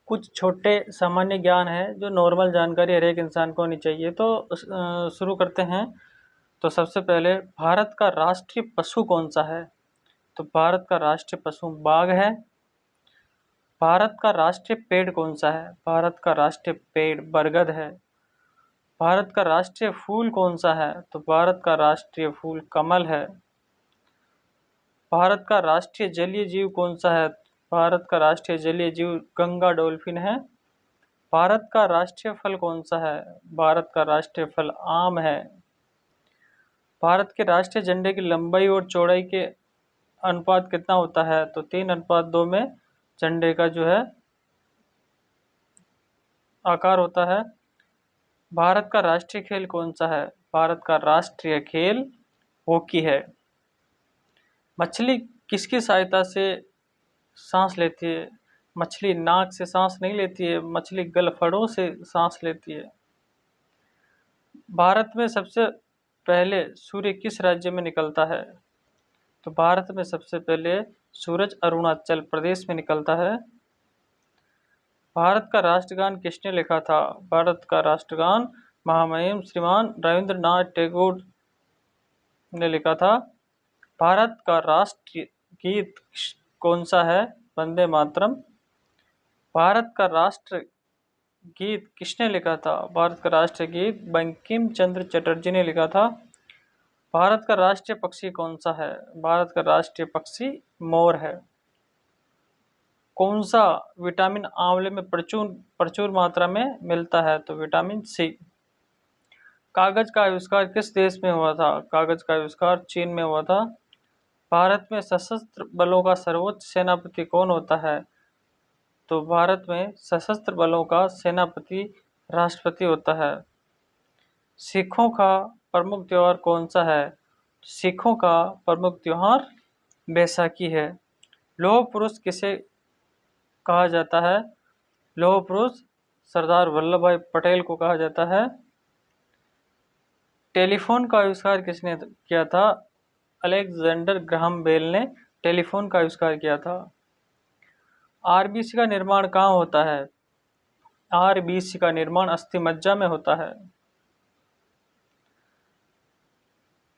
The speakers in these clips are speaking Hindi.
कुछ छोटे सामान्य ज्ञान है जो नॉर्मल जानकारी हर एक इंसान को होनी चाहिए। तो शुरू करते हैं। तो सबसे पहले, भारत का राष्ट्रीय पशु कौन सा है? तो भारत का राष्ट्रीय पशु बाघ है। भारत का राष्ट्रीय पेड़ कौन सा है? भारत का राष्ट्रीय पेड़ बरगद है। भारत का राष्ट्रीय फूल कौन सा है? तो भारत का राष्ट्रीय फूल कमल है। भारत का राष्ट्रीय जलीय जीव कौन सा है? भारत का राष्ट्रीय जलीय जीव गंगा डॉल्फिन है। भारत का राष्ट्रीय फल कौन सा है? भारत का राष्ट्रीय फल आम है। भारत के राष्ट्रीय झंडे की लंबाई और चौड़ाई के अनुपात कितना होता है? तो 3:2 में झंडे का जो है आकार होता है। भारत का राष्ट्रीय खेल कौन सा है? भारत का राष्ट्रीय खेल हॉकी है। मछली किसकी सहायता से सांस लेती है? मछली नाक से सांस नहीं लेती है, मछली गलफड़ों से सांस लेती है। भारत में सबसे पहले सूर्य किस राज्य में निकलता है? तो भारत में सबसे पहले सूरज अरुणाचल प्रदेश में निकलता है। भारत का राष्ट्रगान किसने लिखा था? भारत का राष्ट्रगान महामहिम श्रीमान रविंद्रनाथ टैगोर ने लिखा था। भारत का राष्ट्रीय गीत कौन सा है? वंदे मातरम। भारत का राष्ट्र गीत किसने लिखा था? भारत का राष्ट्रीय गीत बंकिम चंद्र चटर्जी ने लिखा था। भारत का राष्ट्रीय पक्षी कौन सा है? भारत का राष्ट्रीय पक्षी मोर है। कौन सा विटामिन आंवले में प्रचुर प्रचुर मात्रा में मिलता है? तो विटामिन सी। कागज का आविष्कार किस देश में हुआ था? कागज का आविष्कार चीन में हुआ था। भारत में सशस्त्र बलों का सर्वोच्च सेनापति कौन होता है? तो भारत में सशस्त्र बलों का सेनापति राष्ट्रपति होता है। सिखों का प्रमुख त्योहार कौन सा है? सिखों का प्रमुख त्योहार बैसाखी है। लौह पुरुष किसे कहा जाता है? लौह पुरुष सरदार वल्लभ भाई पटेल को कहा जाता है। टेलीफोन का आविष्कार किसने किया था? अलेक्जेंडर ग्राहम बेल ने टेलीफोन का आविष्कार किया था। आरबीसी का निर्माण कहाँ होता है? आरबीसी का निर्माण अस्थिमज्जा में होता है।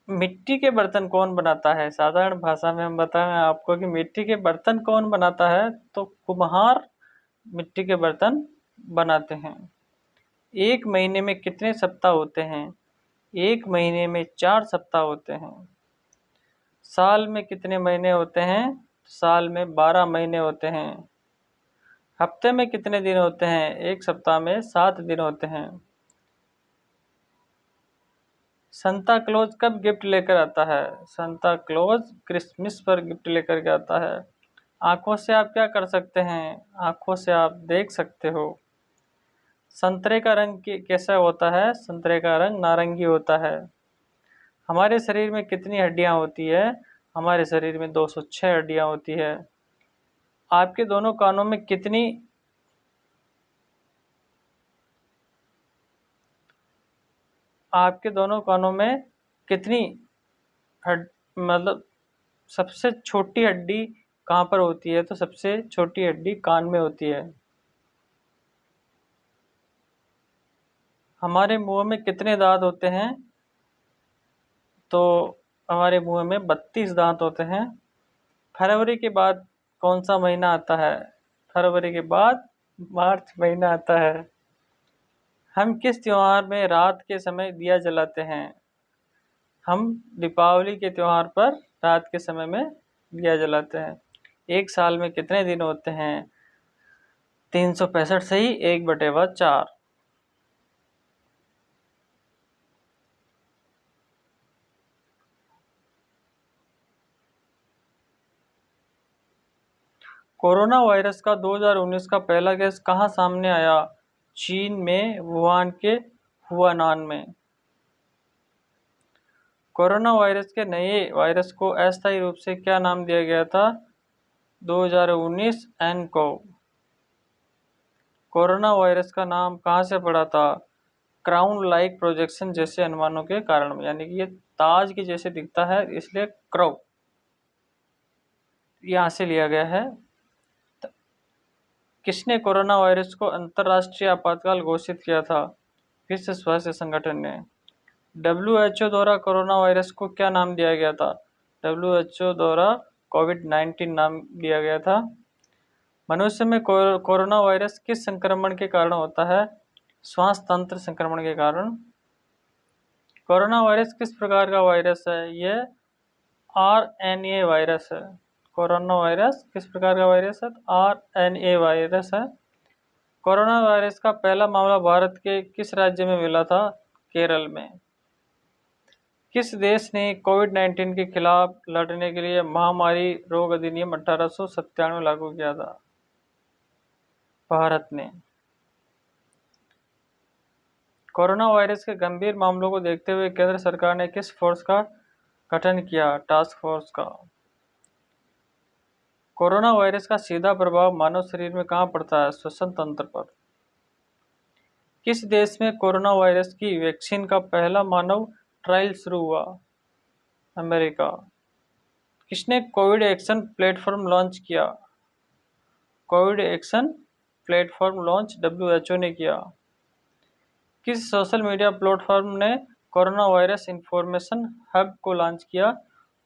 मिट्टी के बर्तन कौन बनाता है? साधारण भाषा में हम बताएं आपको कि मिट्टी के बर्तन कौन बनाता है, तो कुम्हार मिट्टी के बर्तन बनाते हैं। एक महीने में कितने सप्ताह होते हैं? एक महीने में 4 सप्ताह होते हैं। साल में कितने महीने होते हैं? साल में 12 महीने होते हैं। हफ्ते में कितने दिन होते हैं? एक सप्ताह में 7 दिन होते हैं। संता क्लॉज कब गिफ्ट लेकर आता है? संता क्लॉज क्रिसमस पर गिफ्ट लेकर के आता है। आंखों से आप क्या कर सकते हैं? आंखों से आप देख सकते हो। संतरे का रंग कैसा होता है? संतरे का रंग नारंगी होता है। हमारे शरीर में कितनी हड्डियां होती है? हमारे शरीर में 206 हड्डियां होती है। आपके दोनों कानों में कितनी आपके दोनों कानों में कितनी हड मतलब सबसे छोटी हड्डी कहाँ पर होती है? तो सबसे छोटी हड्डी कान में होती है। हमारे मुंह में कितने दांत होते हैं? तो हमारे मुंह में 32 दांत होते हैं। फरवरी के बाद कौन सा महीना आता है? फरवरी के बाद मार्च महीना आता है। हम किस त्योहार में रात के समय दिया जलाते हैं? हम दीपावली के त्योहार पर रात के समय में दिया जलाते हैं। एक साल में कितने दिन होते हैं? 365 सही, 1/4। कोरोना वायरस का 2019 का पहला केस कहाँ सामने आया? चीन में वुहान के हुआनान में। कोरोना वायरस के नए वायरस को अस्थायी रूप से क्या नाम दिया गया था? 2019 nCoV। कोरोना वायरस का नाम कहाँ से पड़ा था? क्राउन लाइक प्रोजेक्शन जैसे अनुमानों के कारण, यानी कि ये ताज के जैसे दिखता है इसलिए क्राउ यहाँ से लिया गया है। किसने कोरोना वायरस को अंतर्राष्ट्रीय आपातकाल घोषित किया था? विश्व स्वास्थ्य संगठन ने। WHO द्वारा कोरोना वायरस को क्या नाम दिया गया था? WHO द्वारा कोविड-19 नाम दिया गया था। मनुष्य में कोरोना वायरस किस संक्रमण के कारण होता है? श्वास तंत्र संक्रमण के कारण। कोरोना वायरस किस प्रकार का वायरस है? यह RNA वायरस है। कोरोना वायरस किस प्रकार का वायरस है? RNA वायरस है। कोरोना वायरस का पहला मामला भारत के किस राज्य में मिला था? केरल में। किस देश ने कोविड-19 के खिलाफ लड़ने के लिए महामारी रोग अधिनियम 1897 लागू किया था? भारत ने। कोरोना वायरस के गंभीर मामलों को देखते हुए केंद्र सरकार ने किस फोर्स का गठन किया? टास्क फोर्स का। कोरोना वायरस का सीधा प्रभाव मानव शरीर में कहाँ पड़ता है? श्वसन तंत्र पर। किस देश में कोरोना वायरस की वैक्सीन का पहला मानव ट्रायल शुरू हुआ? अमेरिका। किसने कोविड एक्शन प्लेटफॉर्म लॉन्च किया? Covid action platform launch WHO ने किया। किस सोशल मीडिया प्लेटफॉर्म ने कोरोना वायरस इंफॉर्मेशन हब को लॉन्च किया?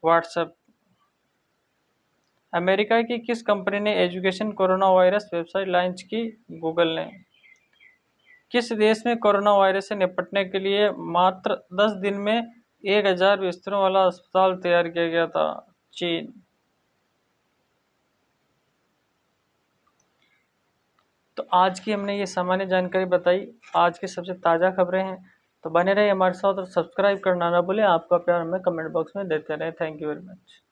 व्हाट्सएप। अमेरिका की किस कंपनी ने education corona virus website launch की? गूगल ने। किस देश में कोरोना वायरस से निपटने के लिए मात्र 10 दिन में 1000 बिस्तरों वाला अस्पताल तैयार किया गया था? चीन। तो आज की हमने ये सामान्य जानकारी बताई, आज की सबसे ताज़ा खबरें हैं। तो बने रहिए हमारे साथ और सब्सक्राइब करना ना भूलें। आपका प्यार हमें कमेंट बॉक्स में देते रहें। Thank you very much.